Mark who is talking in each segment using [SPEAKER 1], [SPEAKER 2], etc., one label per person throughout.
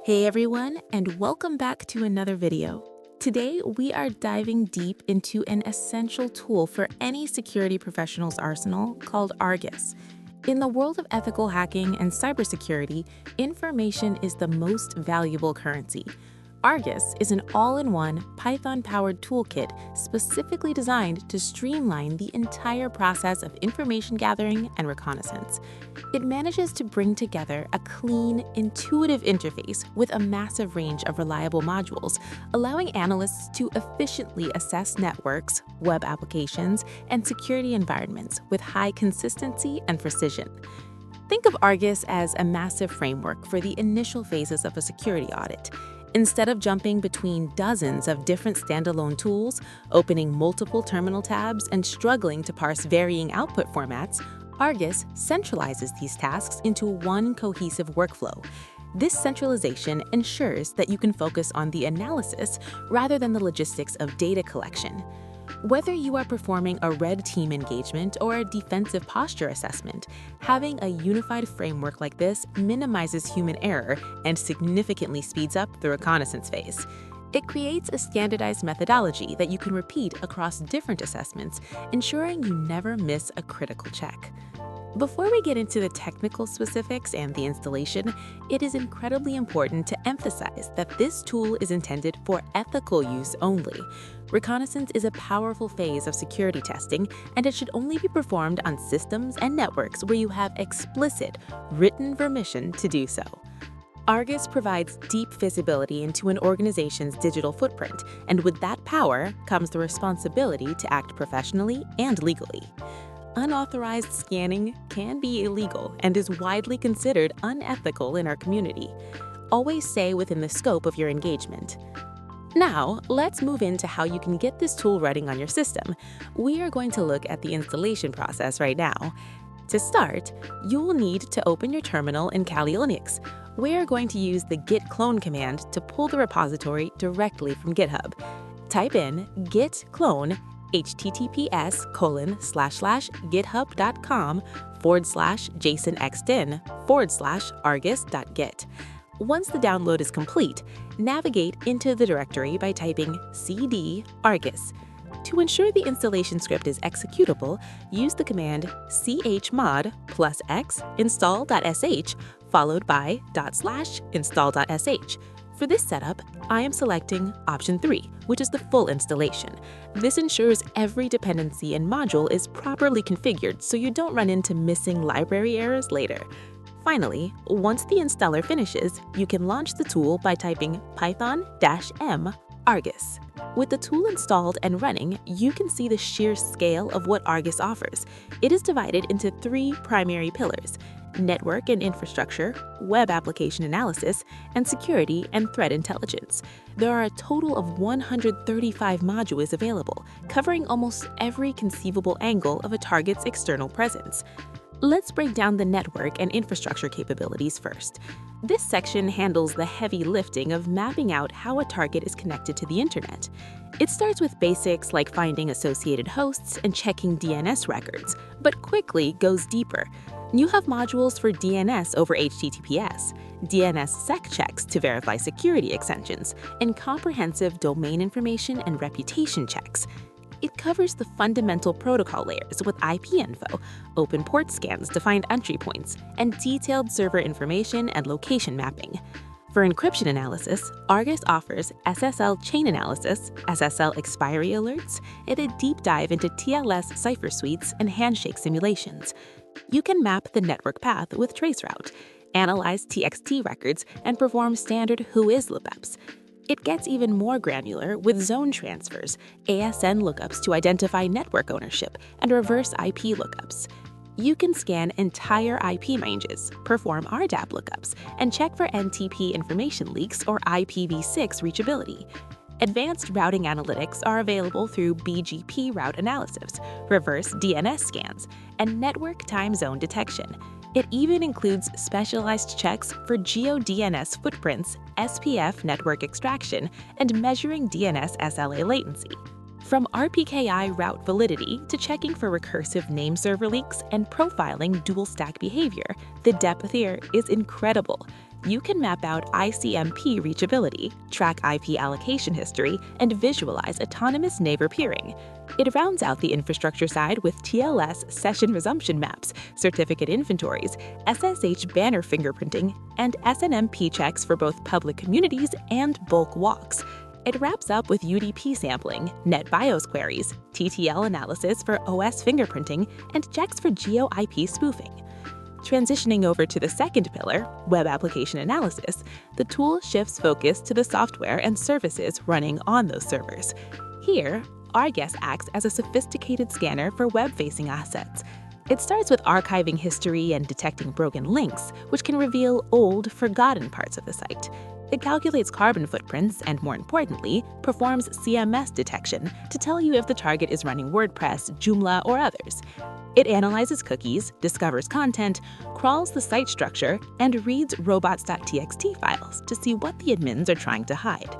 [SPEAKER 1] Hey everyone, and welcome back to another video. Today, we are diving deep into an essential tool for any security professional's arsenal called Argus. In the world of ethical hacking and cybersecurity, information is the most valuable currency. Argus is an all-in-one Python-powered toolkit specifically designed to streamline the entire process of information gathering and reconnaissance. It manages to bring together a clean, intuitive interface with a massive range of reliable modules, allowing analysts to efficiently assess networks, web applications, and security environments with high consistency and precision. Think of Argus as a massive framework for the initial phases of a security audit. Instead of jumping between dozens of different standalone tools, opening multiple terminal tabs, and struggling to parse varying output formats, Argus centralizes these tasks into one cohesive workflow. This centralization ensures that you can focus on the analysis rather than the logistics of data collection. Whether you are performing a red team engagement or a defensive posture assessment, having a unified framework like this minimizes human error and significantly speeds up the reconnaissance phase. It creates a standardized methodology that you can repeat across different assessments, ensuring you never miss a critical check. Before we get into the technical specifics and the installation, it is incredibly important to emphasize that this tool is intended for ethical use only. Reconnaissance is a powerful phase of security testing, and it should only be performed on systems and networks where you have explicit, written permission to do so. Argus provides deep visibility into an organization's digital footprint, and with that power comes the responsibility to act professionally and legally. Unauthorized scanning can be illegal and is widely considered unethical in our community. Always stay within the scope of your engagement. Now, let's move into how you can get this tool running on your system. We are going to look at the installation process right now. To start, you will need to open your terminal in Kali Linux. We are going to use the git clone command to pull the repository directly from GitHub. Type in git clone https://github.com/jasonxdin/argus.git. Once the download is complete, navigate into the directory by typing cd argus. To ensure the installation script is executable, use the command chmod +x install.sh followed by /install.sh. For this setup, I am selecting option 3, which is the full installation. This ensures every dependency and module is properly configured so you don't run into missing library errors later. Finally, once the installer finishes, you can launch the tool by typing python-m argus. With the tool installed and running, you can see the sheer scale of what Argus offers. It is divided into 3 primary pillars: network and infrastructure, web application analysis, and security and threat intelligence. There are a total of 135 modules available, covering almost every conceivable angle of a target's external presence. Let's break down the network and infrastructure capabilities first. This section handles the heavy lifting of mapping out how a target is connected to the internet. It starts with basics like finding associated hosts and checking DNS records, but quickly goes deeper. You have modules for DNS over HTTPS, DNSSEC checks to verify security extensions, and comprehensive domain information and reputation checks. It covers the fundamental protocol layers with IP info, open port scans to find entry points, and detailed server information and location mapping. For encryption analysis, Argus offers SSL chain analysis, SSL expiry alerts, and a deep dive into TLS cipher suites and handshake simulations. You can map the network path with traceroute, analyze TXT records, and perform standard whois lookups. It gets even more granular with zone transfers, ASN lookups to identify network ownership, and reverse IP lookups. You can scan entire IP ranges, perform RDAP lookups, and check for NTP information leaks or IPv6 reachability. Advanced routing analytics are available through BGP route analysis, reverse DNS scans, and network time zone detection. It even includes specialized checks for GeoDNS footprints, SPF network extraction, and measuring DNS SLA latency. From RPKI route validity to checking for recursive name server leaks and profiling dual stack behavior, the depth here is incredible. You can map out ICMP reachability, track IP allocation history, and visualize autonomous neighbor peering. It rounds out the infrastructure side with TLS session resumption maps, certificate inventories, SSH banner fingerprinting, and SNMP checks for both public communities and bulk walks. It wraps up with UDP sampling, NetBIOS queries, TTL analysis for OS fingerprinting, and checks for geo-IP spoofing. Transitioning over to the second pillar, web application analysis, the tool shifts focus to the software and services running on those servers. Here, Argus acts as a sophisticated scanner for web-facing assets. It starts with archiving history and detecting broken links, which can reveal old, forgotten parts of the site. It calculates carbon footprints and, more importantly, performs CMS detection to tell you if the target is running WordPress, Joomla, or others. It analyzes cookies, discovers content, crawls the site structure, and reads robots.txt files to see what the admins are trying to hide.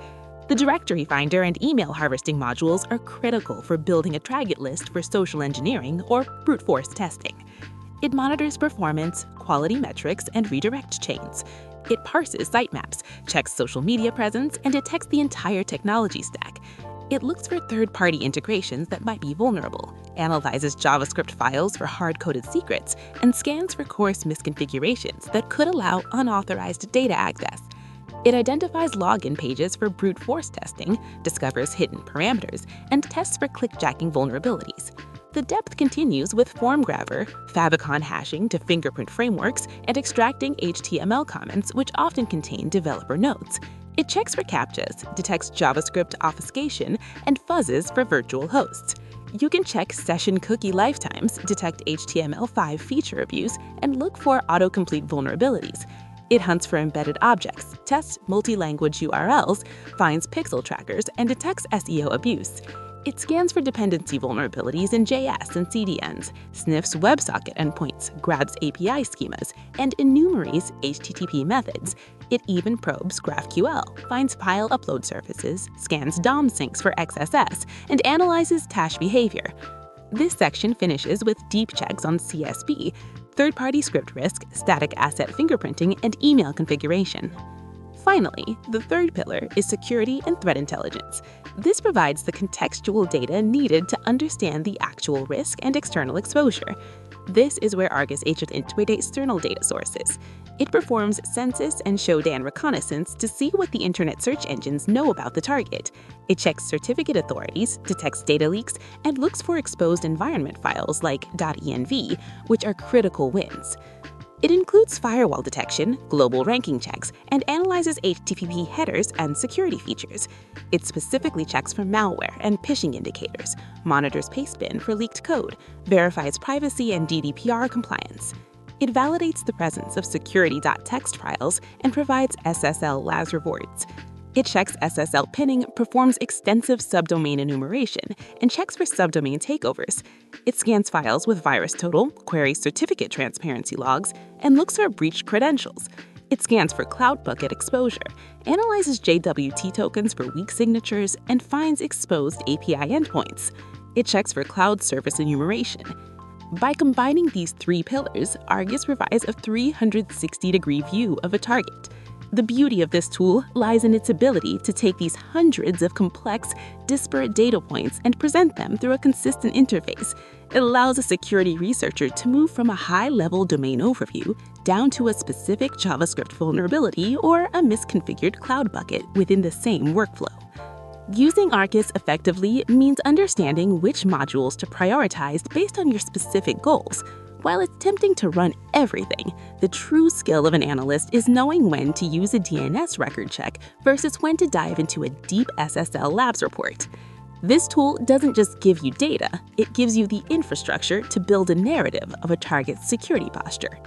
[SPEAKER 1] The directory finder and email harvesting modules are critical for building a target list for social engineering or brute force testing. It monitors performance, quality metrics, and redirect chains. It parses sitemaps, checks social media presence, and detects the entire technology stack. It looks for third-party integrations that might be vulnerable, analyzes JavaScript files for hard-coded secrets, and scans for coarse misconfigurations that could allow unauthorized data access. It identifies login pages for brute force testing, discovers hidden parameters, and tests for clickjacking vulnerabilities. The depth continues with form grabber, favicon hashing to fingerprint frameworks, and extracting HTML comments, which often contain developer notes. It checks for CAPTCHAs, detects JavaScript obfuscation, and fuzzes for virtual hosts. You can check session cookie lifetimes, detect HTML5 feature abuse, and look for autocomplete vulnerabilities. It hunts for embedded objects, tests multi-language URLs, finds pixel trackers, and detects SEO abuse. It scans for dependency vulnerabilities in JS and CDNs, sniffs WebSocket endpoints, grabs API schemas, and enumerates HTTP methods. It even probes GraphQL, finds file upload surfaces, scans DOM sinks for XSS, and analyzes Tash behavior. This section finishes with deep checks on CSP, third-party script risk, static asset fingerprinting, and email configuration. Finally, the third pillar is security and threat intelligence. This provides the contextual data needed to understand the actual risk and external exposure. This is where Argus HF integrates external data sources. It performs Censys and Shodan Reconnaissance to see what the internet search engines know about the target. It checks certificate authorities, detects data leaks, and looks for exposed environment files like .env, which are critical wins. It includes firewall detection, global ranking checks, and analyzes HTTP headers and security features. It specifically checks for malware and phishing indicators, monitors pastebin for leaked code, verifies privacy and GDPR compliance. It validates the presence of security.txt files and provides SSL LAS rewards. It checks SSL pinning, performs extensive subdomain enumeration, and checks for subdomain takeovers. It scans files with virus total, queries certificate transparency logs, and looks for breached credentials. It scans for cloud bucket exposure, analyzes JWT tokens for weak signatures, and finds exposed API endpoints. It checks for cloud service enumeration. By combining these three pillars, Argus provides a 360-degree view of a target. The beauty of this tool lies in its ability to take these hundreds of complex, disparate data points and present them through a consistent interface. It allows a security researcher to move from a high-level domain overview down to a specific JavaScript vulnerability or a misconfigured cloud bucket within the same workflow. Using Argus effectively means understanding which modules to prioritize based on your specific goals. While it's tempting to run everything, the true skill of an analyst is knowing when to use a DNS record check versus when to dive into a deep SSL labs report. This tool doesn't just give you data, it gives you the infrastructure to build a narrative of a target's security posture.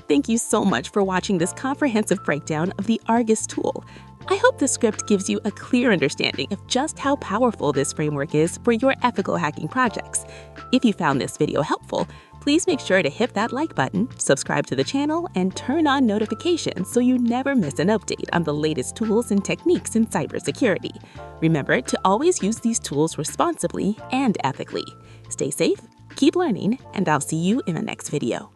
[SPEAKER 1] Thank you so much for watching this comprehensive breakdown of the Argus tool. I hope this script gives you a clear understanding of just how powerful this framework is for your ethical hacking projects. If you found this video helpful, please make sure to hit that like button, subscribe to the channel, and turn on notifications so you never miss an update on the latest tools and techniques in cybersecurity. Remember to always use these tools responsibly and ethically. Stay safe, keep learning, and I'll see you in the next video.